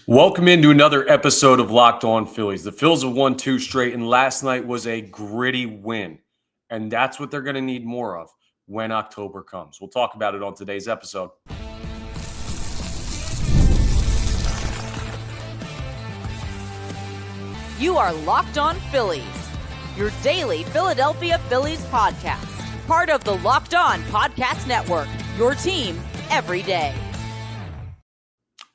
Welcome into another episode of Locked On Phillies. The Phils have won 2 straight, and last night was a gritty win. And that's what they're going to need more of when October comes. We'll talk about it on today's episode. You are Locked On Phillies, your daily Philadelphia Phillies podcast. Part of the Locked On Podcast Network, your team every day.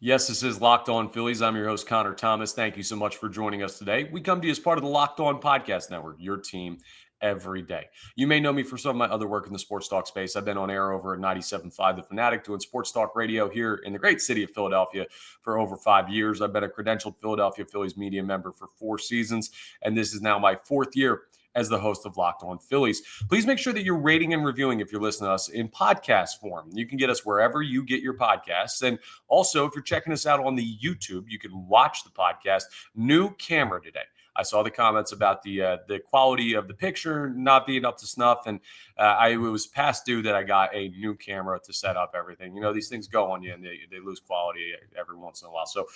Yes, this is Locked On Phillies. I'm your host, Connor Thomas. Thank you so much for joining us today. We come to you as part of the Locked On Podcast Network, your team every day. You may know me for some of my other work in the sports talk space. I've been on air over at 97.5 The Fanatic, doing sports talk radio here in the great city of Philadelphia for over 5 years. I've been a credentialed Philadelphia Phillies media member for 4 seasons, and this is now my 4th year as the host of Locked On Phillies. Please make sure that you're rating and reviewing if you're listening to us in podcast form. You can get us wherever you get your podcasts. And also, if you're checking us out on the YouTube, you can watch the podcast. New camera today. I saw the comments about the quality of the picture not being up to snuff, and it was past due that I got a new camera to set up everything. You know, these things go on you, and they lose quality every once in a while. So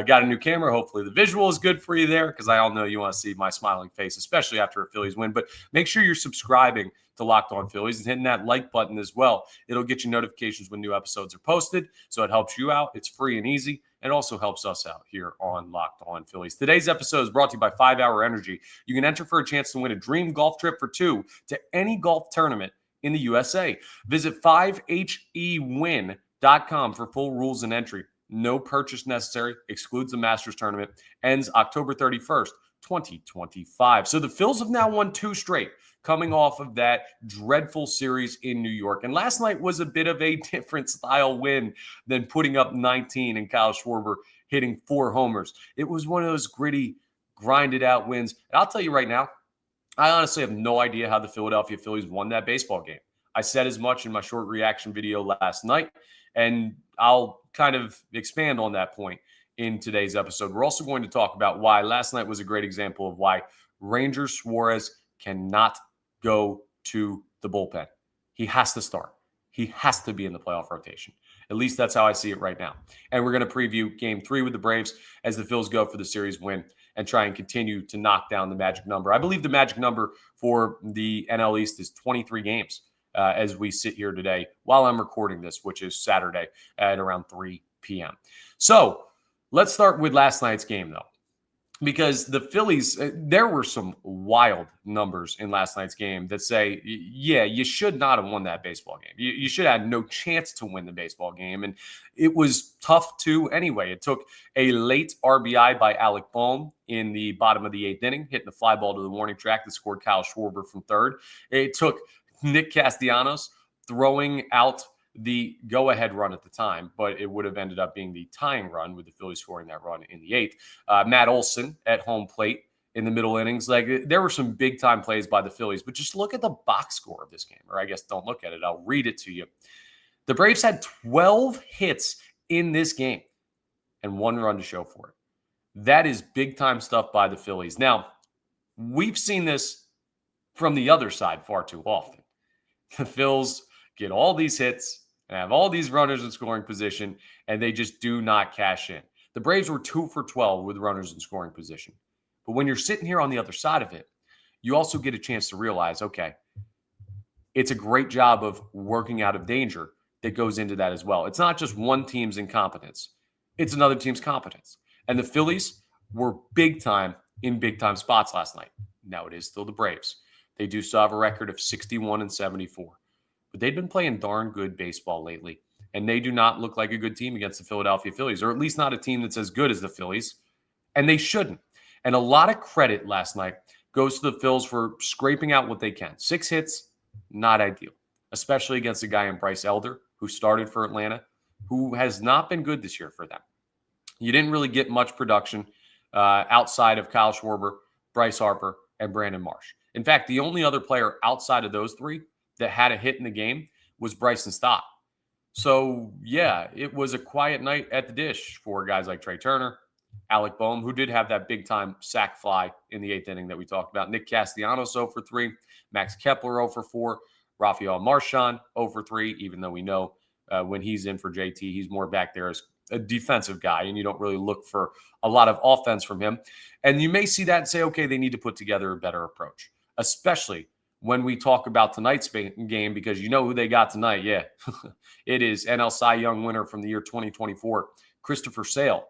got a new camera. Hopefully the visual is good for you there, because I all know you want to see my smiling face, especially after a Phillies win. But make sure you're subscribing to Locked On Phillies and hitting that like button as well. It'll get you notifications when new episodes are posted, so it helps you out. It's free and easy. It also helps us out here on Locked On Phillies. Today's episode is brought to you by 5 Hour Energy. You can enter for a chance to win a dream golf trip for 2 to any golf tournament in the USA. Visit 5hewin.com for full rules and entry. No purchase necessary. Excludes the Masters tournament. Ends October 31st, 2025. So the Phils have now won 2 straight, coming off of that dreadful series in New York. And last night was a bit of a different style win than putting up 19 and Kyle Schwarber hitting 4 homers. It was one of those gritty, grinded out wins. And I'll tell you right now, I honestly have no idea how the Philadelphia Phillies won that baseball game. I said as much in my short reaction video last night, and I'll kind of expand on that point in today's episode. We're also going to talk about why last night was a great example of why Ranger Suarez cannot go to the bullpen. He has to start. He has to be in the playoff rotation. At least that's how I see it right now. And we're going to preview Game 3 with the Braves as the Phils go for the series win and try and continue to knock down the magic number. I believe the magic number for the NL East is 23 games as we sit here today while I'm recording this, which is Saturday at around 3 p.m. So let's start with last night's game, though. Because the Phillies, there were some wild numbers in last night's game that say, yeah, you should not have won that baseball game. You should have had no chance to win the baseball game. And it was tough too anyway. It took a late RBI by Alec Bohm in the bottom of the 8th inning, hitting the fly ball to the warning track that scored Kyle Schwarber from third. It took Nick Castellanos throwing out the go-ahead run at the time, but it would have ended up being the tying run with the Phillies scoring that run in the 8th. Matt Olson at home plate in the middle innings. Like, there were some big-time plays by the Phillies, but just look at the box score of this game, or I guess don't look at it. I'll read it to you. The Braves had 12 hits in this game and 1 run to show for it. That is big-time stuff by the Phillies. Now, we've seen this from the other side far too often. The Phils get all these hits and have all these runners in scoring position, and they just do not cash in. The Braves were 2 for 12 with runners in scoring position. But when you're sitting here on the other side of it, you also get a chance to realize, okay, it's a great job of working out of danger that goes into that as well. It's not just one team's incompetence. It's another team's competence. And the Phillies were big time in big time spots last night. Now it is still the Braves. They do still have a record of 61-74. But they've been playing darn good baseball lately, and they do not look like a good team against the Philadelphia Phillies, or at least not a team that's as good as the Phillies, and they shouldn't. And a lot of credit last night goes to the Phils for scraping out what they can. 6 hits, not ideal, especially against a guy in Bryce Elder, who started for Atlanta, who has not been good this year for them. You didn't really get much production outside of Kyle Schwarber, Bryce Harper, and Brandon Marsh. In fact, the only other player outside of those 3 that had a hit in the game was Bryson Stott. So, yeah, it was a quiet night at the dish for guys like Trey Turner, Alec Bohm, who did have that big-time sac fly in the 8th inning that we talked about. Nick Castellanos 0 for 3, Max Kepler 0 for 4, Rafael Marchand 0 for 3, even though we know when he's in for JT, he's more back there as a defensive guy, and you don't really look for a lot of offense from him. And you may see that and say, okay, they need to put together a better approach, especially when we talk about tonight's game, because you know who they got tonight. Yeah, it is NL Cy Young winner from the year 2024, Cristopher Sale.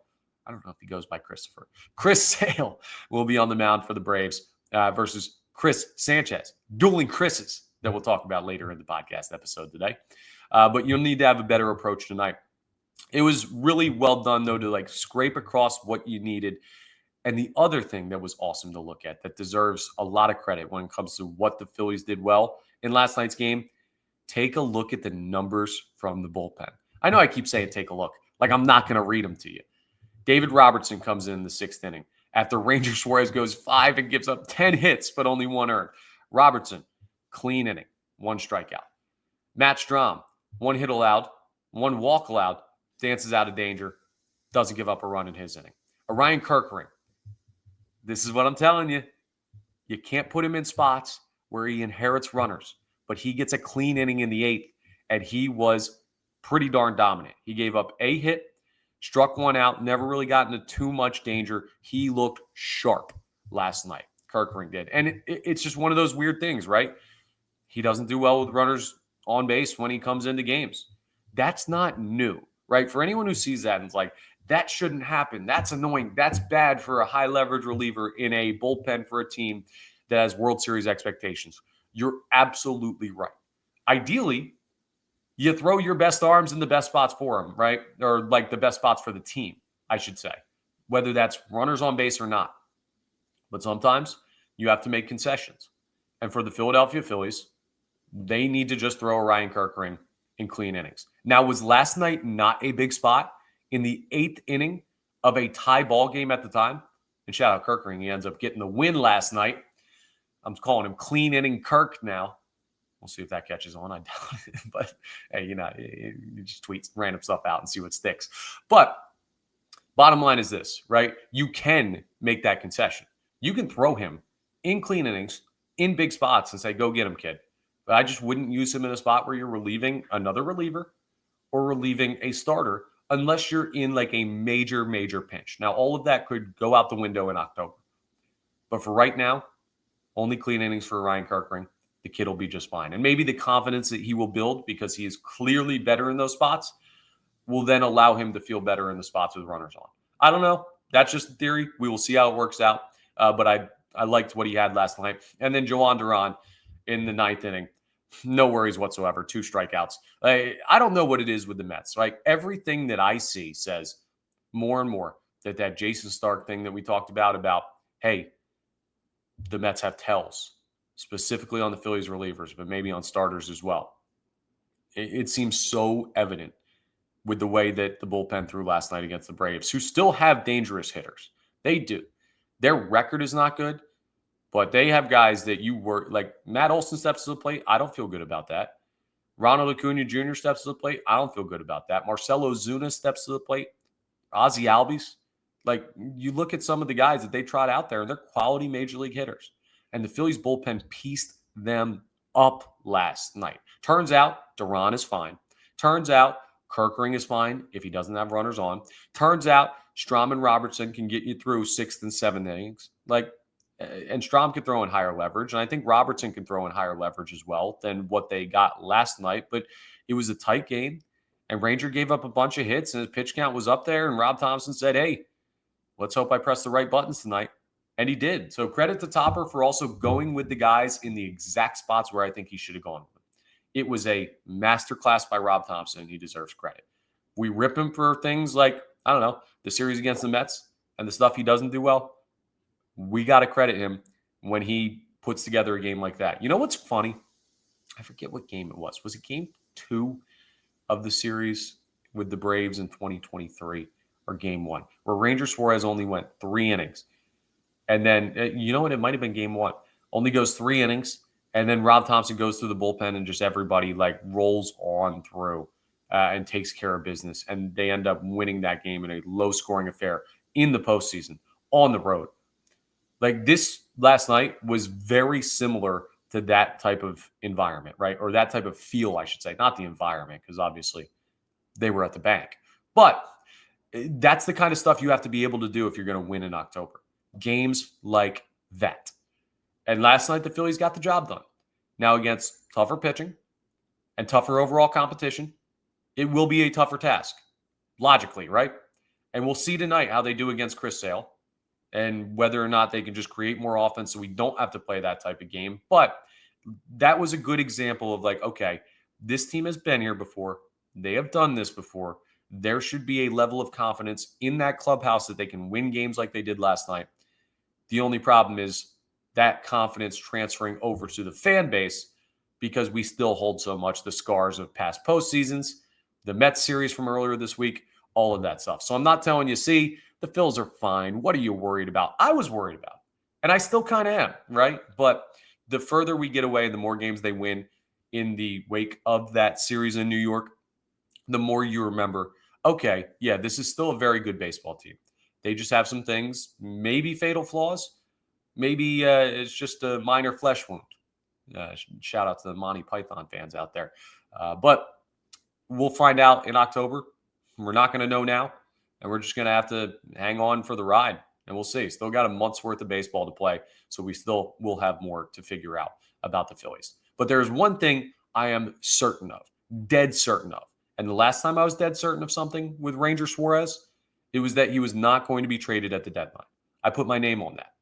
I don't know if he goes by Christopher. Chris Sale will be on the mound for the Braves versus Chris Sanchez. Dueling Chris's that we'll talk about later in the podcast episode today. But you'll need to have a better approach tonight. It was really well done, though, to like scrape across what you needed. And the other thing that was awesome to look at that deserves a lot of credit when it comes to what the Phillies did well in last night's game, take a look at the numbers from the bullpen. I know I keep saying take a look. Like I'm not going to read them to you. David Robertson comes in the 6th inning after Ranger Suarez goes 5 and gives up 10 hits, but only 1 earned. Robertson, clean inning, 1 strikeout. Matt Strahm, 1 hit allowed, 1 walk allowed, dances out of danger, doesn't give up a run in his inning. Orion Kerkering, this is what I'm telling you. You can't put him in spots where he inherits runners, but he gets a clean inning in the 8th, and he was pretty darn dominant. He gave up a hit, struck 1 out, never really got into too much danger. He looked sharp last night. Kerkering did. And it's just one of those weird things, right? He doesn't do well with runners on base when he comes into games. That's not new, right? For anyone who sees that and is like, that shouldn't happen. That's annoying. That's bad for a high leverage reliever in a bullpen for a team that has World Series expectations. You're absolutely right. Ideally, you throw your best arms in the best spots for them, right? Or like the best spots for the team, I should say, whether that's runners on base or not. But sometimes you have to make concessions. And for the Philadelphia Phillies, they need to just throw Orion Kerkering in clean innings. Now, was last night not a big spot in the 8th inning of a tie ball game at the time? And shout out Kerkering. He ends up getting the win last night. I'm calling him clean inning Kirk now. We'll see if that catches on. I doubt it. But, hey, you just tweet random stuff out and see what sticks. But bottom line is this, right? You can make that concession. You can throw him in clean innings, in big spots, and say, go get him, kid. But I just wouldn't use him in a spot where you're relieving another reliever or relieving a starter unless you're in like a major, major pinch. Now, all of that could go out the window in October. But for right now, only clean innings for Orion Kerkering. The kid will be just fine. And maybe the confidence that he will build because he is clearly better in those spots will then allow him to feel better in the spots with runners on. I don't know. That's just a theory. We will see how it works out. But I liked what he had last night. And then Joan Duran in the 9th inning. No worries whatsoever. 2 strikeouts. I don't know what it is with the Mets. Like everything that I see says more and more that Jason Stark thing that we talked about, hey, the Mets have tells, specifically on the Phillies relievers, but maybe on starters as well. It seems so evident with the way that the bullpen threw last night against the Braves, who still have dangerous hitters. They do. Their record is not good, but they have guys that you work like Matt Olson steps to the plate. I don't feel good about that. Ronald Acuna Jr. steps to the plate. I don't feel good about that. Marcelo Zuna steps to the plate. Ozzy Albies. Like you look at some of the guys that they trot out there, and they're quality major league hitters. And the Phillies bullpen pieced them up last night. Turns out Duran is fine. Turns out Kerkering is fine if he doesn't have runners on. Turns out Strahm and Robertson can get you through 6th and 7th innings. And Strahm can throw in higher leverage. And I think Robertson can throw in higher leverage as well than what they got last night. But it was a tight game. And Ranger gave up a bunch of hits and his pitch count was up there. And Rob Thompson said, hey, let's hope I press the right buttons tonight. And he did. So credit to Topper for also going with the guys in the exact spots where I think he should have gone with them. It was a masterclass by Rob Thompson. He deserves credit. We rip him for things like, I don't know, the series against the Mets and the stuff he doesn't do well. We got to credit him when he puts together a game like that. You know what's funny? I forget what game it was. Was it game 2 of the series with the Braves in 2023 or game 1 where Ranger Suarez only went 3 innings? And then, you know what? It might have been game 1. Only goes 3 innings. And then Rob Thompson goes through the bullpen and just everybody like rolls on through and takes care of business. And they end up winning that game in a low-scoring affair in the postseason on the road. Like this last night was very similar to that type of environment, right? Or that type of feel, I should say. Not the environment, because obviously they were at the bank. But That's the kind of stuff you have to be able to do if you're going to win in October. Games like that. And last night, the Phillies got the job done. Now, against tougher pitching and tougher overall competition, it will be a tougher task, logically, right? And we'll see tonight how they do against Chris Sale and whether or not they can just create more offense so we don't have to play that type of game. But that was a good example of like, okay, this team has been here before. They have done this before. There should be a level of confidence in that clubhouse that they can win games like they did last night. The only problem is that confidence transferring over to the fan base because we still hold so much the scars of past postseasons, the Mets series from earlier this week, all of that stuff. So I'm not telling you, see, the Phils are fine. What are you worried about? I was worried about, and I still kind of am, right? But the further we get away, the more games they win in the wake of that series in New York, the more you remember, okay, yeah, this is still a very good baseball team. They just have some things, maybe fatal flaws. Maybe it's just a minor flesh wound. Shout out to the Monty Python fans out there. But we'll find out in October. We're not going to know now. And we're just going to have to hang on for the ride. And we'll see. Still got a month's worth of baseball to play. So we still will have more to figure out about the Phillies. But there's one thing I am certain of, dead certain of. And the last time I was dead certain of something with Ranger Suarez, it was that he was not going to be traded at the deadline. I put my name on that.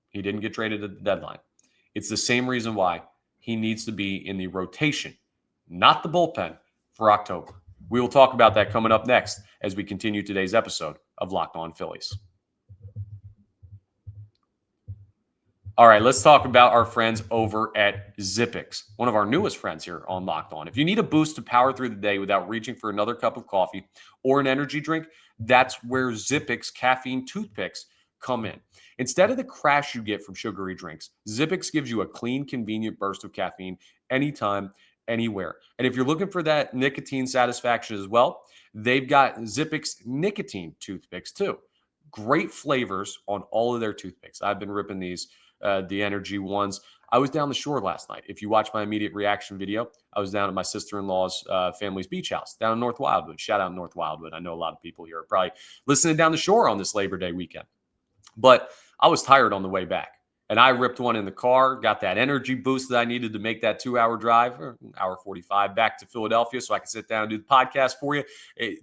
He didn't get traded at the deadline. It's the same reason why he needs to be in the rotation, not the bullpen, for October. We will talk about that coming up next as we continue today's episode of Locked On Phillies. All right, let's talk about our friends over at Zippix, one of our newest friends here on Locked On. If you need a boost to power through the day without reaching for another cup of coffee or an energy drink, that's where Zippix caffeine toothpicks come in. Instead of the crash you get from sugary drinks, Zippix gives you a clean, convenient burst of caffeine anytime, anywhere. And if you're looking for that nicotine satisfaction as well, they've got Zippix nicotine toothpicks too. Great flavors on all of their toothpicks. I've been ripping these, the energy ones. I was down the shore last night. If you watch my immediate reaction video, I was down at my sister-in-law's family's beach house down in North Wildwood. Shout out North Wildwood. I know a lot of people here are probably listening down the shore on this Labor Day weekend. But I was tired on the way back, and I ripped one in the car, got that energy boost that I needed to make that 2-hour drive, or hour 45 back to Philadelphia so I could sit down and do the podcast for you.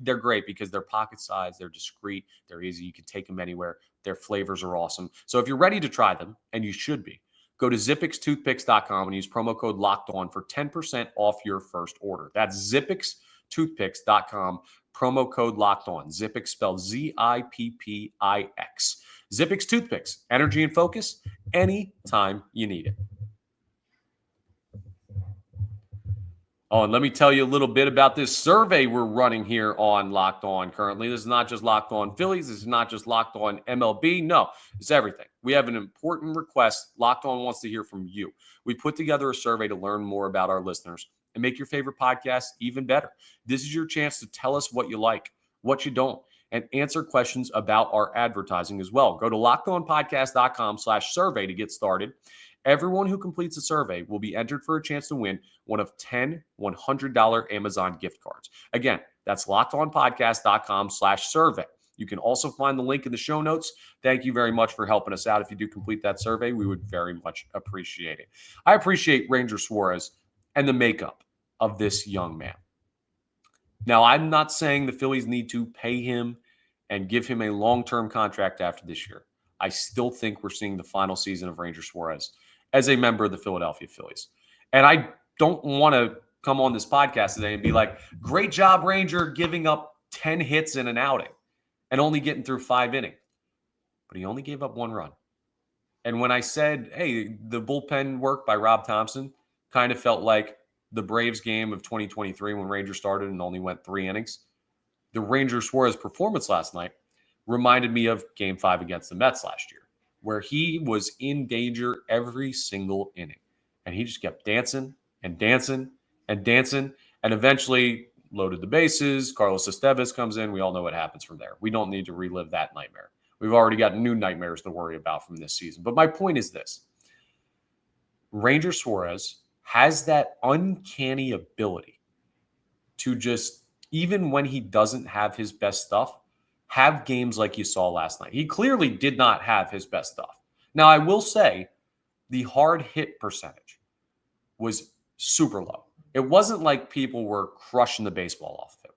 They're great because they're pocket size, they're discreet, they're easy. You can take them anywhere. Their flavors are awesome. So if you're ready to try them, and you should be, go to zippixtoothpicks.com and use promo code LOCKEDON for 10% off your first order. That's zippixtoothpicks.com, promo code LOCKEDON. Zippix spelled Zippix. Zippix Toothpicks, energy and focus anytime you need it. Oh, and let me tell you a little bit about this survey we're running here on Locked On currently. This is not just Locked On Phillies. This is not just Locked On MLB. No, it's everything. We have an important request. Locked On wants to hear from you. We put together a survey to learn more about our listeners and make your favorite podcast even better. This is your chance to tell us what you like, what you don't, and answer questions about our advertising as well. Go to lockedonpodcast.com/survey to get started. Everyone who completes the survey will be entered for a chance to win one of 10 $100 Amazon gift cards. Again, that's lockedonpodcast.com/survey. You can also find the link in the show notes. Thank you very much for helping us out. If you do complete that survey, we would very much appreciate it. I appreciate Ranger Suarez and the makeup of this young man. Now, I'm not saying the Phillies need to pay him and give him a long-term contract after this year. I still think we're seeing the final season of Ranger Suarez as a member of the Philadelphia Phillies. And I don't want to come on this podcast today and be like, great job, Ranger, giving up 10 hits in an outing and only getting through 5 innings. But he only gave up 1 run. And when I said, hey, the bullpen work by Rob Thompson kind of felt like the Braves game of 2023 when Ranger started and only went 3 innings. The Ranger Suarez performance last night reminded me of Game 5 against the Mets last year, where he was in danger every single inning. And he just kept dancing and dancing and dancing and eventually loaded the bases. Carlos Estevez comes in. We all know what happens from there. We don't need to relive that nightmare. We've already got new nightmares to worry about from this season. But my point is this. Ranger Suarez has that uncanny ability to just even when he doesn't have his best stuff, have games like you saw last night. He clearly did not have his best stuff. Now, I will say the hard hit percentage was super low. It wasn't like people were crushing the baseball off of him.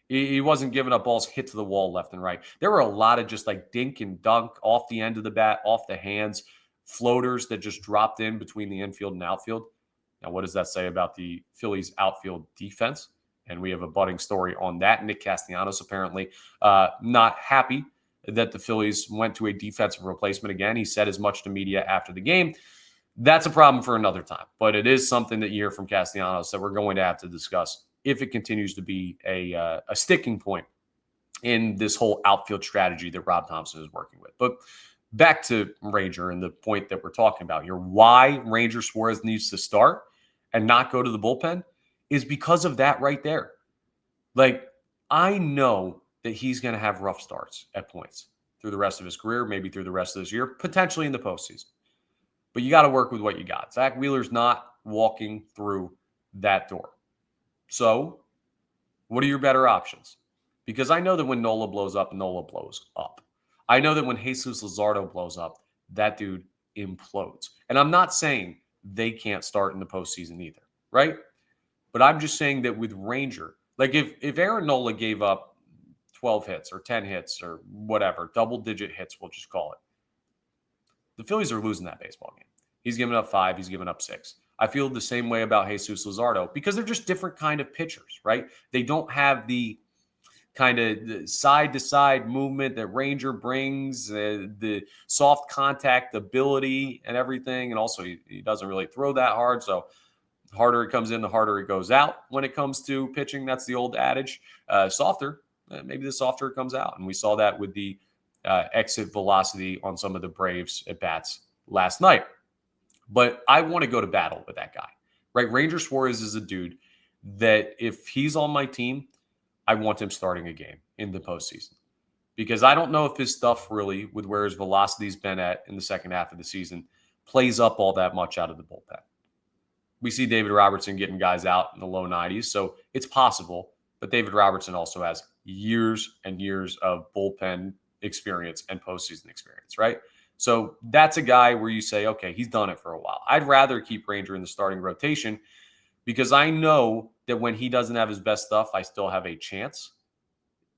He wasn't giving up balls hit to the wall left and right. There were a lot of just like dink and dunk off the end of the bat, off the hands, floaters that just dropped in between the infield and outfield. Now, what does that say about the Phillies outfield defense? And we have a budding story on that. Nick Castellanos apparently not happy that the Phillies went to a defensive replacement again. He said as much to media after the game. That's a problem for another time, but it is something that you hear from Castellanos that we're going to have to discuss if it continues to be a sticking point in this whole outfield strategy that Rob Thompson is working with. But back to Ranger and the point that we're talking about here, why Ranger Suarez needs to start and not go to the bullpen is because of that right there. Like, I know that he's going to have rough starts at points through the rest of his career, maybe through the rest of this year, potentially in the postseason. But you got to work with what you got. Zach Wheeler's not walking through that door. So what are your better options? Because I know that when Nola blows up, Nola blows up. I know that when Jesus Luzardo blows up, that dude implodes. And I'm not saying they can't start in the postseason either, right? But I'm just saying that with Ranger, like if Aaron Nola gave up 12 hits or 10 hits or whatever, double-digit hits, we'll just call it, the Phillies are losing that baseball game. He's given up 5. He's given up 6. I feel the same way about Jesus Luzardo because they're just different kind of pitchers, right? They don't have the kind of side-to-side movement that Ranger brings, the soft contact ability and everything. And also, he doesn't really throw that hard. So the harder it comes in, the harder it goes out when it comes to pitching. That's the old adage. Softer, maybe the softer it comes out. And we saw that with the exit velocity on some of the Braves at-bats last night. But I want to go to battle with that guy, right? Ranger Suarez is a dude that if he's on my team, I want him starting a game in the postseason because I don't know if his stuff really, with where his velocity's been at in the second half of the season, plays up all that much out of the bullpen. We see David Robertson getting guys out in the low 90s, so it's possible. But David Robertson also has years and years of bullpen experience and postseason experience, right? So that's a guy where you say, okay, he's done it for a while. I'd rather keep Ranger in the starting rotation because I know that when he doesn't have his best stuff, I still have a chance.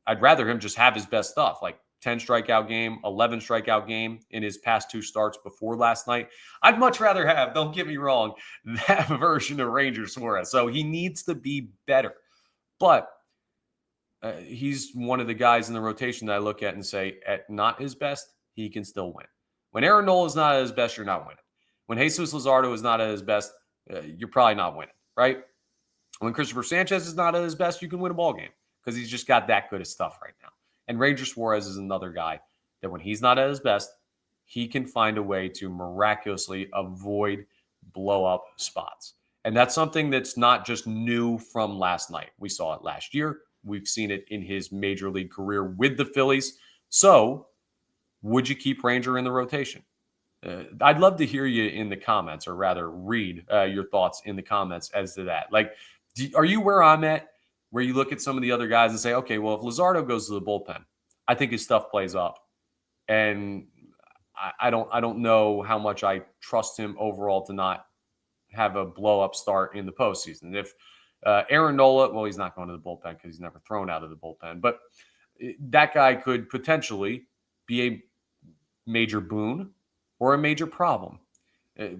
I'd rather him just have his best stuff, like 10 strikeout game, 11 strikeout game in his past 2 starts before last night. I'd much rather have, don't get me wrong, that version of Ranger Suarez. So he needs to be better. But he's one of the guys in the rotation that I look at and say, at not his best, he can still win. When Aaron Nola is not at his best, you're not winning. When Jesus Luzardo is not at his best, you're probably not winning, right? When Cristopher Sanchez is not at his best, you can win a ball game because he's just got that good of stuff right now. And Ranger Suarez is another guy that when he's not at his best, he can find a way to miraculously avoid blow-up spots. And that's something that's not just new from last night. We saw it last year. We've seen it in his major league career with the Phillies. So would you keep Ranger in the rotation? I'd love to hear you in the comments, or rather read your thoughts in the comments as to that. Like, are you where I'm at, where you look at some of the other guys and say, okay, well, if Luzardo goes to the bullpen, I think his stuff plays up. And I don't know how much I trust him overall to not have a blow-up start in the postseason. If Aaron Nola, well, he's not going to the bullpen because he's never thrown out of the bullpen. But that guy could potentially be a major boon or a major problem.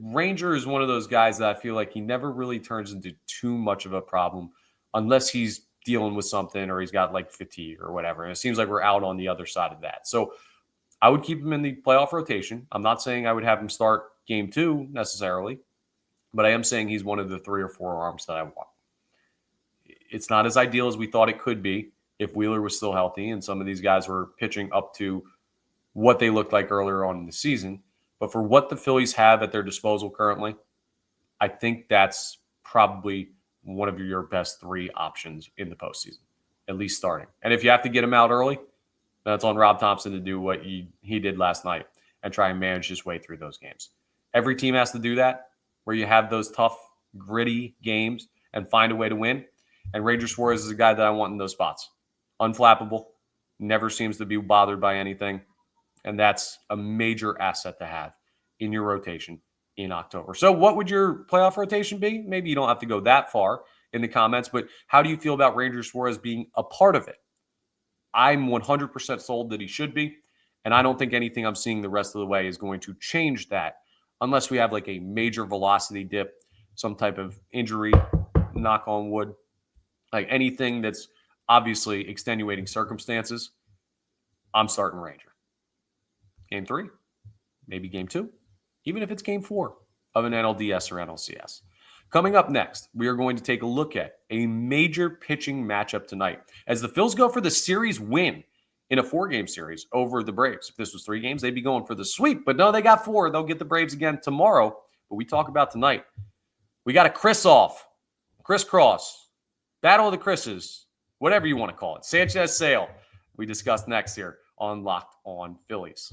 Ranger is one of those guys that I feel like he never really turns into too much of a problem unless he's dealing with something or he's got like fatigue or whatever. And it seems like we're out on the other side of that. So I would keep him in the playoff rotation. I'm not saying I would have him start game 2 necessarily, but I am saying he's one of the 3 or 4 arms that I want. It's not as ideal as we thought it could be if Wheeler was still healthy and some of these guys were pitching up to what they looked like earlier on in the season. But for what the Phillies have at their disposal currently, I think that's probably one of your best 3 options in the postseason, at least starting. And if you have to get him out early, that's on Rob Thompson to do what he did last night and try and manage his way through those games. Every team has to do that, where you have those tough, gritty games and find a way to win. And Ranger Suarez is a guy that I want in those spots. Unflappable, never seems to be bothered by anything. And that's a major asset to have in your rotation in October. So what would your playoff rotation be? Maybe you don't have to go that far in the comments, but how do you feel about Ranger Suarez being a part of it? I'm 100% sold that he should be. And I don't think anything I'm seeing the rest of the way is going to change that unless we have like a major velocity dip, some type of injury, knock on wood, like anything that's obviously extenuating circumstances. I'm starting Ranger. Game 3, maybe Game 2, even if it's Game 4 of an NLDS or NLCS. Coming up next, we are going to take a look at a major pitching matchup tonight as the Phils go for the series win in a 4-game series over the Braves. If this was 3 games, they'd be going for the sweep. But no, they got 4. They'll get the Braves again tomorrow. But we talk about tonight. We got a Chris-off, crisscross, battle of the Chris's, whatever you want to call it. Sanchez Sale. We discuss next here on Locked On Phillies.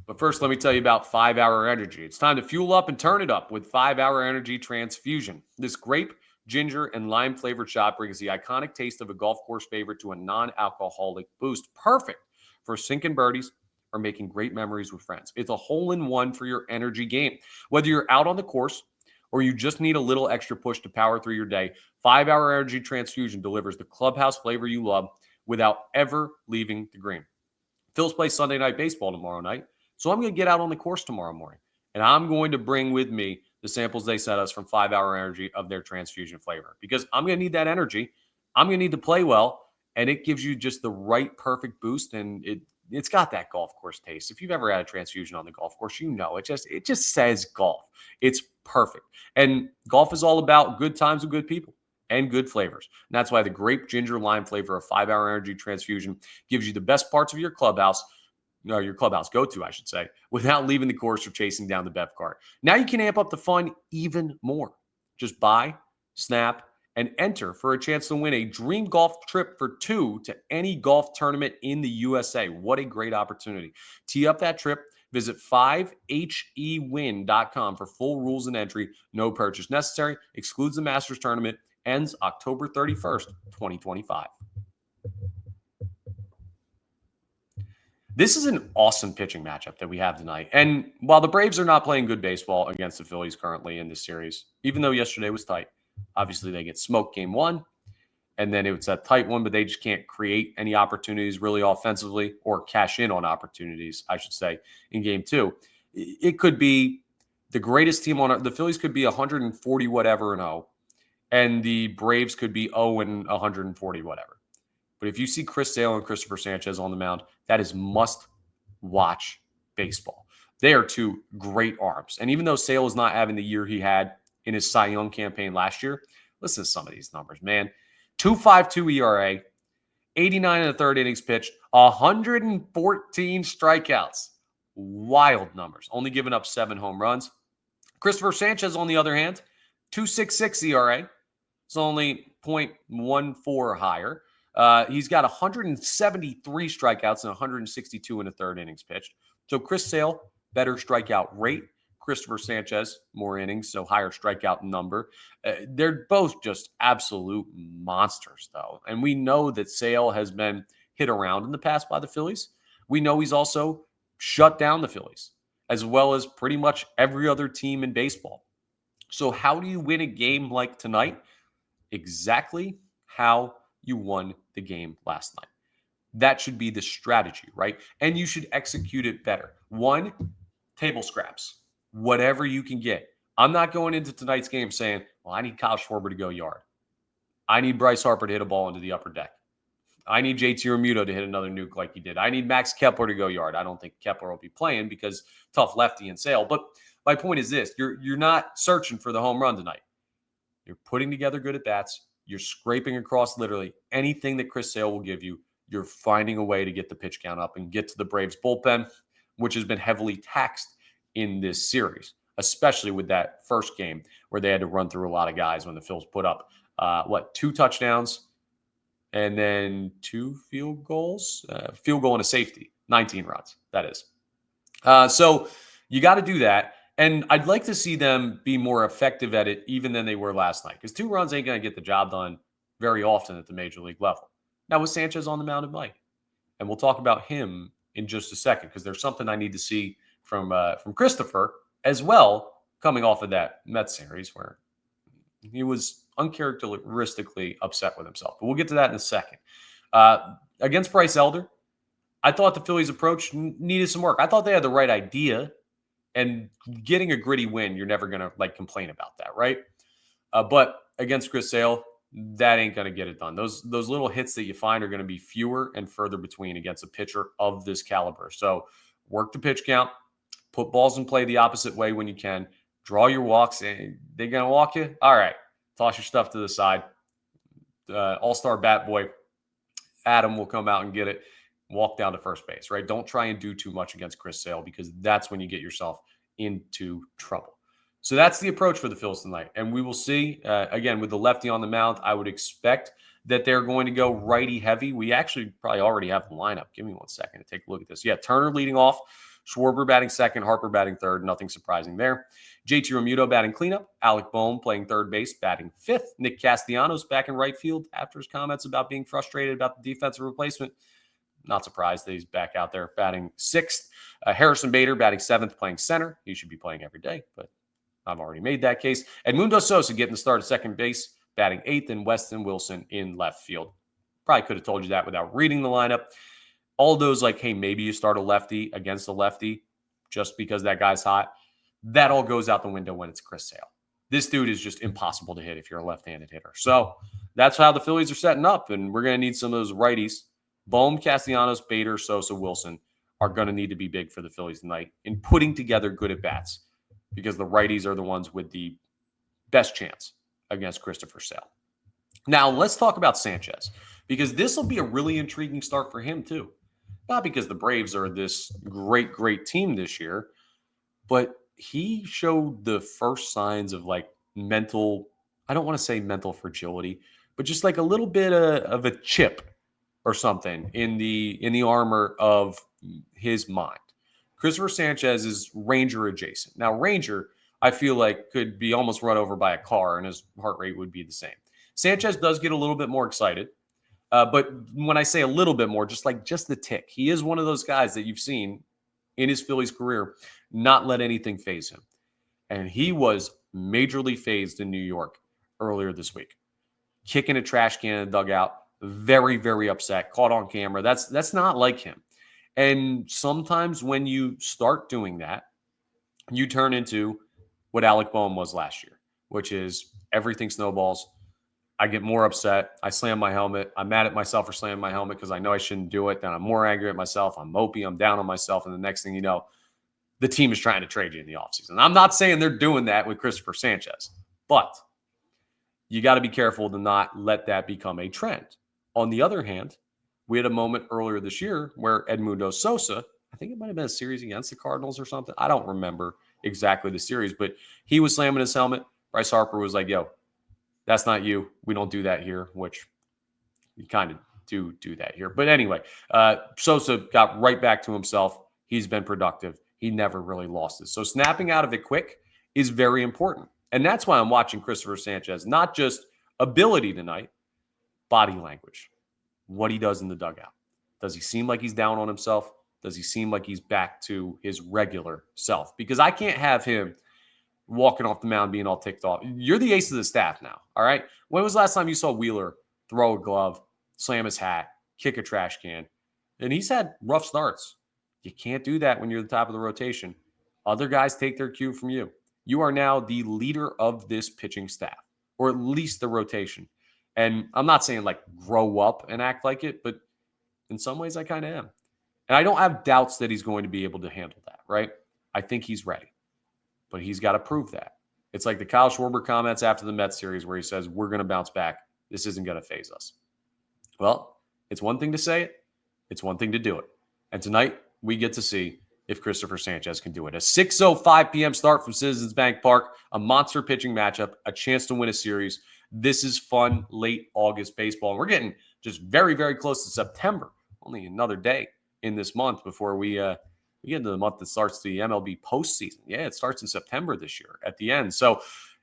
But first, let me tell you about 5-Hour Energy. It's time to fuel up and turn it up with 5-Hour Energy Transfusion. This grape, ginger, and lime-flavored shot brings the iconic taste of a golf course favorite to a non-alcoholic boost. Perfect for sinking birdies or making great memories with friends. It's a hole-in-one for your energy game. Whether you're out on the course or you just need a little extra push to power through your day, 5-Hour Energy Transfusion delivers the clubhouse flavor you love without ever leaving the green. Phil's play Sunday Night Baseball tomorrow night. So I'm going to get out on the course tomorrow morning, and I'm going to bring with me the samples they sent us from 5-Hour Energy of their transfusion flavor because I'm going to need that energy. I'm going to need to play well, and it gives you just the right perfect boost, and it's got that golf course taste. If you've ever had a transfusion on the golf course, you know it just says golf. It's perfect. And golf is all about good times with good people and good flavors. And that's why the grape, ginger, lime flavor of 5-Hour Energy Transfusion gives you the best parts of your clubhouse go-to, I should say, without leaving the course or chasing down the Bev cart. Now you can amp up the fun even more. Just buy, snap, and enter for a chance to win a dream golf trip for 2 to any golf tournament in the USA. What a great opportunity. Tee up that trip. Visit 5hewin.com for full rules and entry. No purchase necessary. Excludes the Masters tournament. Ends October 31st, 2025. This is an awesome pitching matchup that we have tonight. And while the Braves are not playing good baseball against the Phillies currently in this series, even though yesterday was tight, obviously they get smoked game 1, and then it was a tight one, but they just can't create any opportunities really offensively or cash in on opportunities, I should say, in game 2. It could be the greatest team on the Phillies could be 140 whatever and 0, and the Braves could be 0 and 140 whatever. But if you see Chris Sale and Cristopher Sanchez on the mound, that is must-watch baseball. They are 2 great arms. And even though Sale is not having the year he had in his Cy Young campaign last year, listen to some of these numbers, man. 2.52 ERA, 89 in the third innings pitched, 114 strikeouts. Wild numbers. Only giving up 7 home runs. Cristopher Sanchez, on the other hand, 2.66 ERA. It's only 0.14 higher. He's got 173 strikeouts and 162 in the third innings pitched. So Chris Sale, better strikeout rate. Cristopher Sanchez, more innings, so higher strikeout number. They're both just absolute monsters, though. And we know that Sale has been hit around in the past by the Phillies. We know he's also shut down the Phillies, as well as pretty much every other team in baseball. So how do you win a game like tonight? Exactly how you won the game last night. That should be the strategy, right? And you should execute it better. 1, table scraps, whatever you can get. I'm not going into tonight's game saying, well, I need Kyle Schwarber to go yard. I need Bryce Harper to hit a ball into the upper deck. I need JT Realmuto to hit another nuke like he did. I need Max Kepler to go yard. I don't think Kepler will be playing because tough lefty and Sale. But my point is this. You're not searching for the home run tonight. You're putting together good at-bats. You're scraping across literally anything that Chris Sale will give you. You're finding a way to get the pitch count up and get to the Braves bullpen, which has been heavily taxed in this series, especially with that first game where they had to run through a lot of guys when the Phils put up, 2 touchdowns and then 2 field goals, field goal and a safety, 19 runs, that is. So you got to do that. And I'd like to see them be more effective at it even than they were last night, because 2 runs ain't going to get the job done very often at the major league level. Now, with Sanchez on the mound, it might. And we'll talk about him in just a second, because there's something I need to see from Cristopher as well, coming off of that Mets series where he was uncharacteristically upset with himself. But we'll get to that in a second. Against Bryce Elder, I thought the Phillies' approach needed some work. I thought they had the right idea, and getting a gritty win, you're never going to complain about that, right? But against Chris Sale, that ain't going to get it done. Those little hits that you find are going to be fewer and further between against a pitcher of this caliber. So work the pitch count, put balls in play the opposite way when you can, draw your walks. And they're going to walk you? All right, toss your stuff to the side. All-star bat boy Adam will come out and get it, walk down to first base, right? Don't try and do too much against Chris Sale, because that's when you get yourself into trouble. So that's the approach for the Phils tonight. And we will see, again, with the lefty on the mound, I would expect that they're going to go righty heavy. We actually probably already have the lineup. Give me 1 second to take a look at this. Yeah, Turner leading off, Schwarber batting second, Harper batting third. Nothing surprising there. JT Realmuto batting cleanup, Alec Boehm playing third base, batting fifth. Nick Castellanos back in right field after his comments about being frustrated about the defensive replacement. Not surprised that he's back out there batting sixth. Harrison Bader batting seventh, playing center. He should be playing every day, but I've already made that case. Edmundo Sosa getting the start at second base, batting eighth, and Weston Wilson in left field. Probably could have told you that without reading the lineup. All those hey, maybe you start a lefty against a lefty just because that guy's hot. That all goes out the window when it's Chris Sale. This dude is just impossible to hit if you're a left-handed hitter. So that's how the Phillies are setting up, and we're going to need some of those righties. Boehm, Castellanos, Bader, Sosa, Wilson are going to need to be big for the Phillies tonight in putting together good at-bats, because the righties are the ones with the best chance against Cristopher Sale. Now, let's talk about Sanchez, because this will be a really intriguing start for him too. Not because the Braves are this great, great team this year, but he showed the first signs of mental, I don't want to say mental fragility, but just a little bit of a chip or something in the armor of his mind. Cristopher Sanchez is Ranger adjacent. Now, Ranger, I feel could be almost run over by a car and his heart rate would be the same. Sanchez does get a little bit more excited. But when I say a little bit more, just the tick, he is one of those guys that you've seen in his Phillies career not let anything faze him. And he was majorly fazed in New York earlier this week. Kicking a trash can in the dugout, very, very upset, caught on camera. That's not like him. And sometimes when you start doing that, you turn into what Alec Boehm was last year, which is everything snowballs. I get more upset. I slam my helmet. I'm mad at myself for slamming my helmet because I know I shouldn't do it. Then I'm more angry at myself. I'm mopey. I'm down on myself. And the next thing you know, the team is trying to trade you in the offseason. I'm not saying they're doing that with Cristopher Sanchez, but you got to be careful to not let that become a trend. On the other hand, we had a moment earlier this year where Edmundo Sosa, I think it might have been a series against the Cardinals or something. I don't remember exactly the series, but he was slamming his helmet. Bryce Harper was like, yo, that's not you. We don't do that here, which you kind of do that here. But anyway, Sosa got right back to himself. He's been productive. He never really lost it. So snapping out of it quick is very important. And that's why I'm watching Cristopher Sanchez, not just ability tonight, body language, what he does in the dugout. Does he seem like he's down on himself? Does he seem like he's back to his regular self? Because I can't have him walking off the mound being all ticked off. You're the ace of the staff now, all right? When was the last time you saw Wheeler throw a glove, slam his hat, kick a trash can? And he's had rough starts. You can't do that when you're the top of the rotation. Other guys take their cue from you. You are now the leader of this pitching staff, or at least the rotation. And I'm not saying grow up and act like it, but in some ways I kind of am. And I don't have doubts that he's going to be able to handle that, right? I think he's ready. But he's got to prove that. It's like the Kyle Schwarber comments after the Mets series where he says, we're going to bounce back. This isn't going to faze us. Well, it's one thing to say it. It's one thing to do it. And tonight, we get to see if Cristopher Sanchez can do it. A 6:05 p.m. start from Citizens Bank Park, a monster pitching matchup, a chance to win a series. This is fun late August baseball. And we're getting just very, very close to September. Only another day in this month before we We get into the month that starts the MLB postseason. Yeah, it starts in September this year at the end. So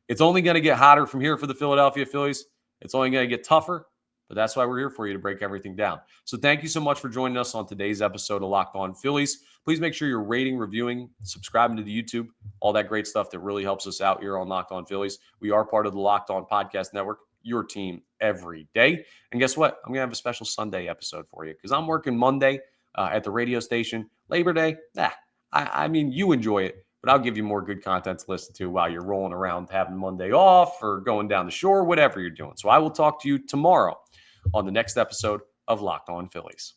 it's only going to get hotter from here for the Philadelphia Phillies. It's only going to get tougher, but that's why we're here for you, to break everything down. So thank you so much for joining us on today's episode of Locked On Phillies. Please make sure you're rating, reviewing, subscribing to the YouTube, all that great stuff that really helps us out here on Locked On Phillies. We are part of the Locked On Podcast Network, your team every day. And guess what? I'm going to have a special Sunday episode for you because I'm working Monday at the radio station. Labor Day, I mean, you enjoy it, but I'll give you more good content to listen to while you're rolling around having Monday off or going down the shore, whatever you're doing. So I will talk to you tomorrow on the next episode of Locked On Phillies.